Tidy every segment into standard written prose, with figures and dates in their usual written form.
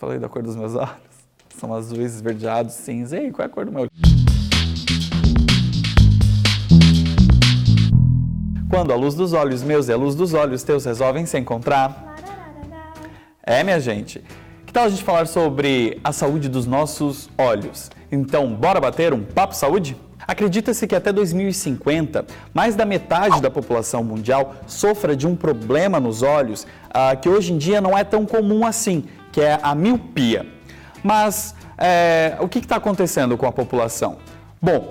Falei da cor dos meus olhos? São azuis, esverdeados, cinza. E aí, qual é a cor do meu olho? Quando a luz dos olhos meus e a luz dos olhos teus resolvem se encontrar. Minha gente. Que tal a gente falar sobre a saúde dos nossos olhos? Então, bora bater um papo saúde? Acredita-se que até 2050, mais da metade da população mundial sofra de um problema nos olhos que hoje em dia não é tão comum assim, que é a miopia. Mas o que está acontecendo com a população? Bom,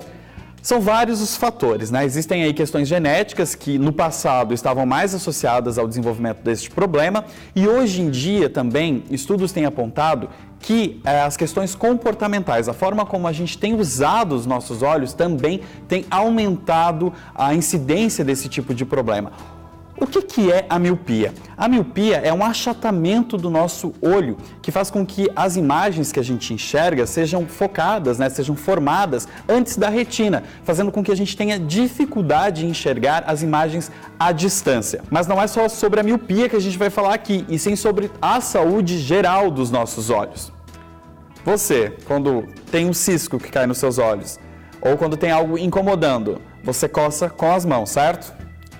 são vários os fatores, né? Existem aí questões genéticas que no passado estavam mais associadas ao desenvolvimento deste problema e hoje em dia também estudos têm apontado que as questões comportamentais, a forma como a gente tem usado os nossos olhos também tem aumentado a incidência desse tipo de problema. O que é a miopia? A miopia é um achatamento do nosso olho que faz com que as imagens que a gente enxerga sejam focadas, né, sejam formadas antes da retina, fazendo com que a gente tenha dificuldade em enxergar as imagens à distância. Mas não é só sobre a miopia que a gente vai falar aqui, e sim sobre a saúde geral dos nossos olhos. Você, quando tem um cisco que cai nos seus olhos, ou quando tem algo incomodando, você coça com as mãos, certo?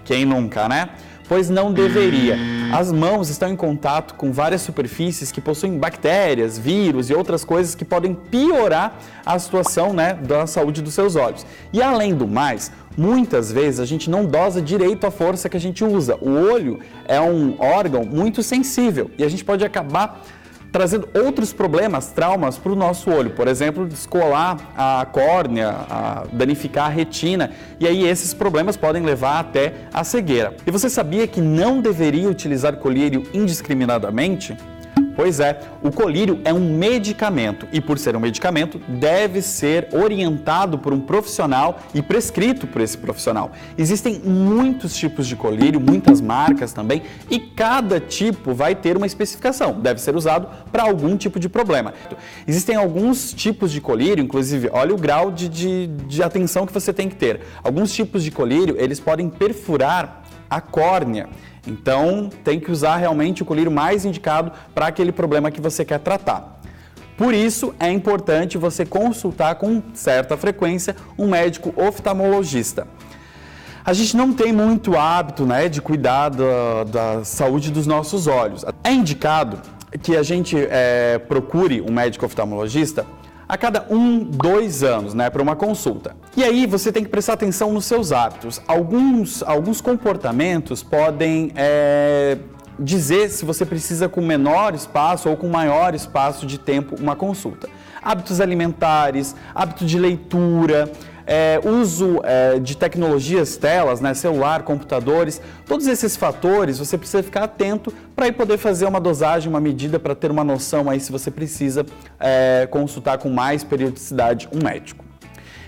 Quem nunca, né? Pois não deveria. As mãos estão em contato com várias superfícies que possuem bactérias, vírus e outras coisas que podem piorar a situação, né, da saúde dos seus olhos. E além do mais, muitas vezes a gente não dosa direito a força que a gente usa. O olho é um órgão muito sensível e a gente pode acabar trazendo outros problemas, traumas para o nosso olho, por exemplo, descolar a córnea, danificar a retina, e aí esses problemas podem levar até a cegueira. E você sabia que não deveria utilizar colírio indiscriminadamente? Pois é, o colírio é um medicamento e, por ser um medicamento, deve ser orientado por um profissional e prescrito por esse profissional. Existem muitos tipos de colírio, muitas marcas também, e cada tipo vai ter uma especificação, deve ser usado para algum tipo de problema. Existem alguns tipos de colírio, inclusive, olha o grau de atenção que você tem que ter. Alguns tipos de colírio, eles podem perfurar a córnea. Então, tem que usar realmente o colírio mais indicado para aquele problema que você quer tratar. Por isso, é importante você consultar com certa frequência um médico oftalmologista. A gente não tem muito hábito, né, de cuidar da saúde dos nossos olhos. É indicado que a gente procure um médico oftalmologista a cada 2 anos, né, para uma consulta. E aí você tem que prestar atenção nos seus hábitos. Alguns comportamentos podem dizer se você precisa com menor espaço ou com maior espaço de tempo uma consulta. Hábitos alimentares, hábito de leitura, uso de tecnologias, telas, né, celular, computadores, todos esses fatores você precisa ficar atento para aí poder fazer uma dosagem, uma medida para ter uma noção aí se você precisa consultar com mais periodicidade um médico.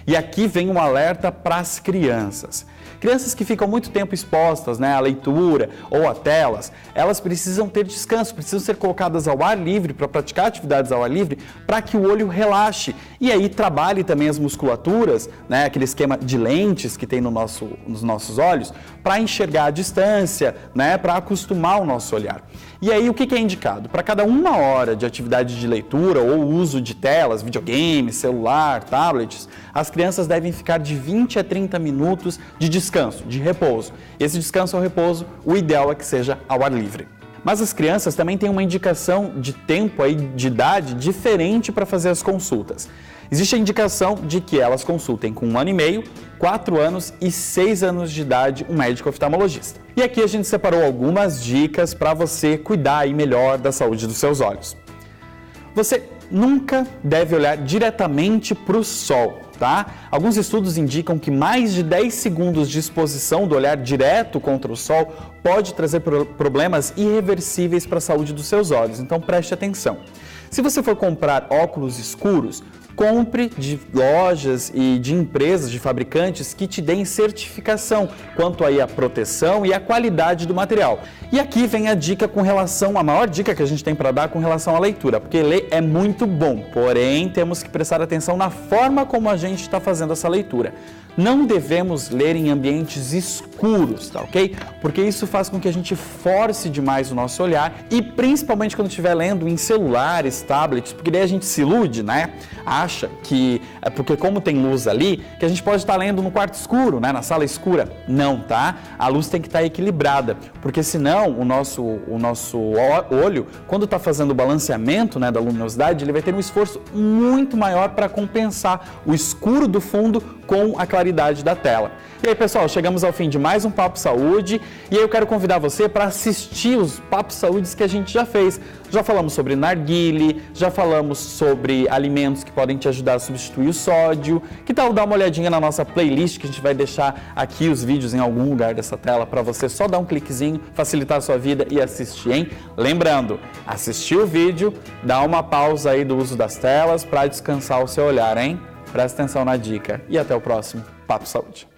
E aqui vem um alerta para as crianças. Crianças que ficam muito tempo expostas, né, à leitura ou a telas, elas precisam ter descanso, precisam ser colocadas ao ar livre para praticar atividades ao ar livre para que o olho relaxe e aí trabalhe também as musculaturas, né, aquele esquema de lentes que tem nos nossos olhos, para enxergar a distância, né, para acostumar o nosso olhar. E aí o que é indicado? Para cada 1 hora de atividade de leitura ou uso de telas, videogame, celular, tablets, as crianças devem ficar de 20 a 30 minutos de descanso, de repouso. Esse descanso ou repouso, o ideal é que seja ao ar livre. Mas as crianças também têm uma indicação de tempo aí, de idade diferente para fazer as consultas. Existe a indicação de que elas consultem com 1 ano e meio, 4 anos e 6 anos de idade um médico oftalmologista. E aqui a gente separou algumas dicas para você cuidar aí melhor da saúde dos seus olhos. Você nunca deve olhar diretamente para o sol, tá? Alguns estudos indicam que mais de 10 segundos de exposição do olhar direto contra o sol pode trazer problemas irreversíveis para a saúde dos seus olhos, então preste atenção. Se você for comprar óculos escuros, Compre de lojas e de empresas, de fabricantes que te deem certificação quanto aí à proteção e à qualidade do material. E aqui vem a dica com relação, a maior dica que a gente tem para dar com relação à leitura, porque ler é muito bom, porém temos que prestar atenção na forma como a gente está fazendo essa leitura. Não devemos ler em ambientes escuros, tá ok? Porque isso faz com que a gente force demais o nosso olhar e principalmente quando estiver lendo em celulares, tablets, porque daí a gente se ilude, né? Acha que, porque como tem luz ali, que a gente pode estar lendo no quarto escuro, né? Na sala escura. Não, tá? A luz tem que estar equilibrada, porque senão o nosso olho, quando está fazendo o balanceamento, né, da luminosidade, ele vai ter um esforço muito maior para compensar o escuro do fundo com a claridade da tela. E aí, pessoal, chegamos ao fim de mais um Papo Saúde e aí eu quero convidar você para assistir os Papos Saúdes que a gente já fez. Já falamos sobre narguile, já falamos sobre alimentos que podem te ajudar a substituir o sódio. Que tal dar uma olhadinha na nossa playlist, que a gente vai deixar aqui os vídeos em algum lugar dessa tela para você só dar um cliquezinho, facilitar a sua vida e assistir, hein? Lembrando, assistir o vídeo, dá uma pausa aí do uso das telas para descansar o seu olhar, hein? Presta atenção na dica e até o próximo Papo Saúde.